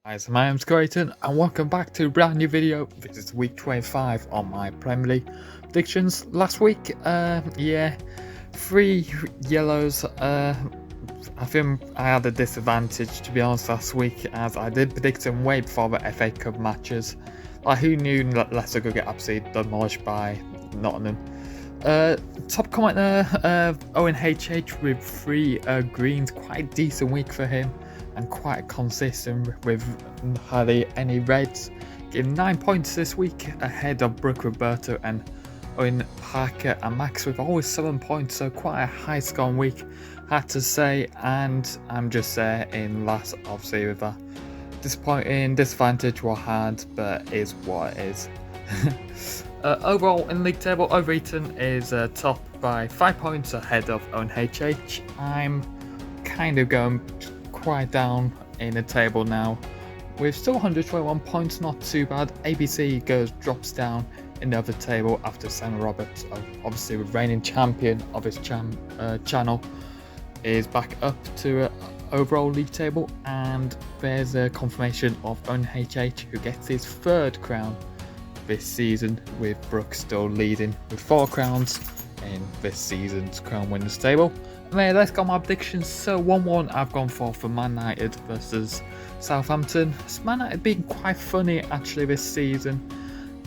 Guys, my name's Eaton and welcome back to a brand new video. This is week 25 on my Premier League predictions. Last week, 3 yellows. I think I had a disadvantage, to be honest, last week, as I did predict them way before the FA Cup matches. Like, who knew Leicester could get absolutely demolished by Nottingham? Top commenter, Owen HH with 3 greens. Quite a decent week for him and quite consistent with hardly any reds. Getting 9 points this week ahead of Brooke Roberto and Owen Parker and Max with always 7 points, so quite a high scoring week, had to say. And I'm just there in last, obviously, with a disappointing disadvantage what I had, but is what it is. Overall in the league table, Eaton is top by 5 points ahead of Owen HH. I'm kind of going quite down in the table now with still 121 points, not too bad. ABC drops down in the other table after Sam Roberts, obviously the reigning champion of his channel, is back up to overall league table, and there's a confirmation of Owen HH, who gets his 3rd crown this season, with Brooke still leading with 4 crowns in this season's crown winners table. Anyway, let's go my predictions. So 1-1 I've gone for Man United versus Southampton. Man United being quite funny actually this season,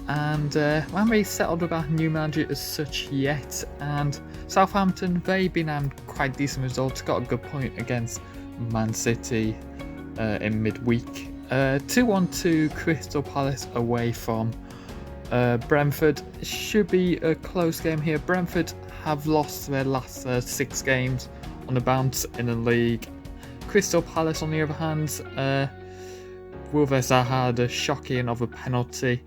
and I haven't really settled with our new manager as such yet. And Southampton, they've been having quite decent results, got a good point against Man City in midweek. 2-1 to Crystal Palace away from Brentford. Should be a close game here. Brentford have lost their last 6 games on the bounce in the league. Crystal Palace, on the other hand, Wolves had a shocking of a penalty,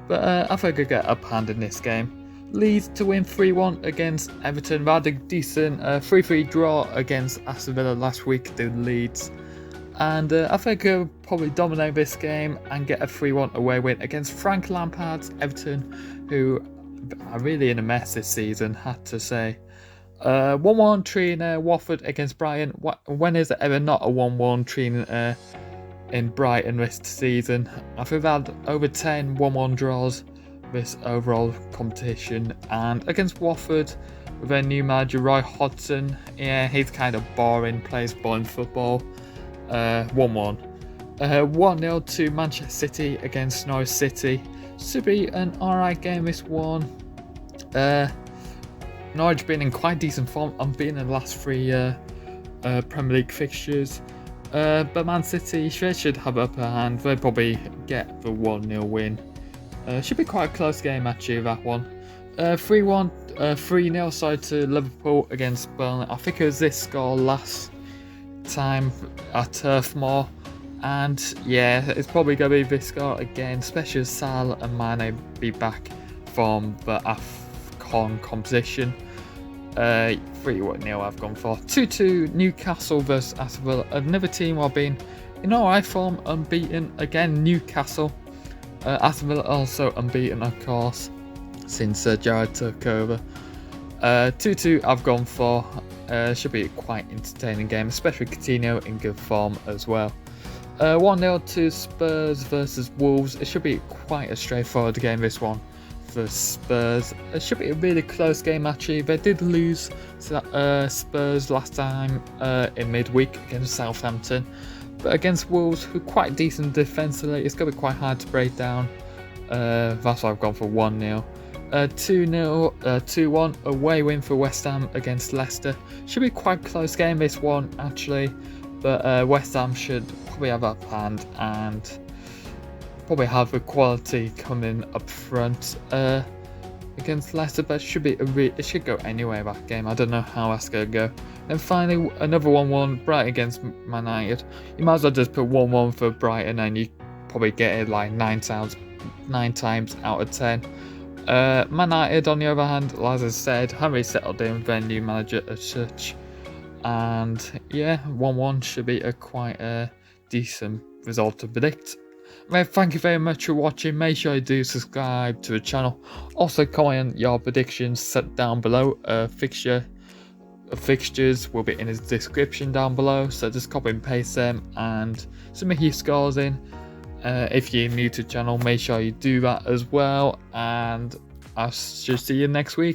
but I think I could get up hand in this game. Leeds to win 3-1 against Everton. They had a decent 3-3 draw against Aston Villa last week, the Leeds. And I think I'll probably dominate this game and get a 3-1 away win against Frank Lampard's Everton, who are really in a mess this season, had to say. 1-1 treating Watford against Brighton. When is it ever not a 1-1 treating in Brighton this season? I think they've had over 10 1-1 draws this overall competition. And against Watford, with their new manager Roy Hodgson, he's kind of boring, plays boring football. 1-1. 1-0 to Manchester City against Norwich City. Should be an alright game, this one. Norwich been in quite decent form, unbeaten in the last 3 Premier League fixtures. But Man City should have upper hand. They'll probably get the 1-0 win. Should be quite a close game actually, that one. 3-0 to Liverpool against Burnley. I think it was this score last time at Turf Moor, and it's probably going to be this score again, especially as Salah and Mane be back from the AFCON competition. 3-0 I've gone for. 2-2 Newcastle versus Aston Villa, another team who have been in alright form, unbeaten again. Newcastle, Aston Villa also unbeaten, of course, since Gerrard took over. 2-2 I've gone for. Should be a quite entertaining game, especially Coutinho in good form as well. 1-0 to Spurs versus Wolves. It should be quite a straightforward game, this one, for Spurs. It should be a really close game actually. They did lose Spurs last time in midweek against Southampton, but against Wolves, who are quite decent defensively, it's going to be quite hard to break down. That's why I've gone for 1-0. 2-1 away win for West Ham against Leicester. Should be quite a close game, this one actually, but West Ham should probably have up hand and probably have the quality coming up front against Leicester. But it should be it should go anyway, that game. I don't know how that's going to go. And finally, another 1-1 Brighton against Man United. You might as well just put 1-1 for Brighton and you probably get it like 9 times out of 10. Man United, on the other hand, as I said, haven't really settled in with their new manager as such, and 1-1 should be a quite decent result to predict. Well, thank you very much for watching. Make sure you do subscribe to the channel. Also comment your predictions set down below. Fixtures will be in the description down below, so just copy and paste them and submit your scores in. If you're new to the channel, make sure you do that as well, and I should see you next week.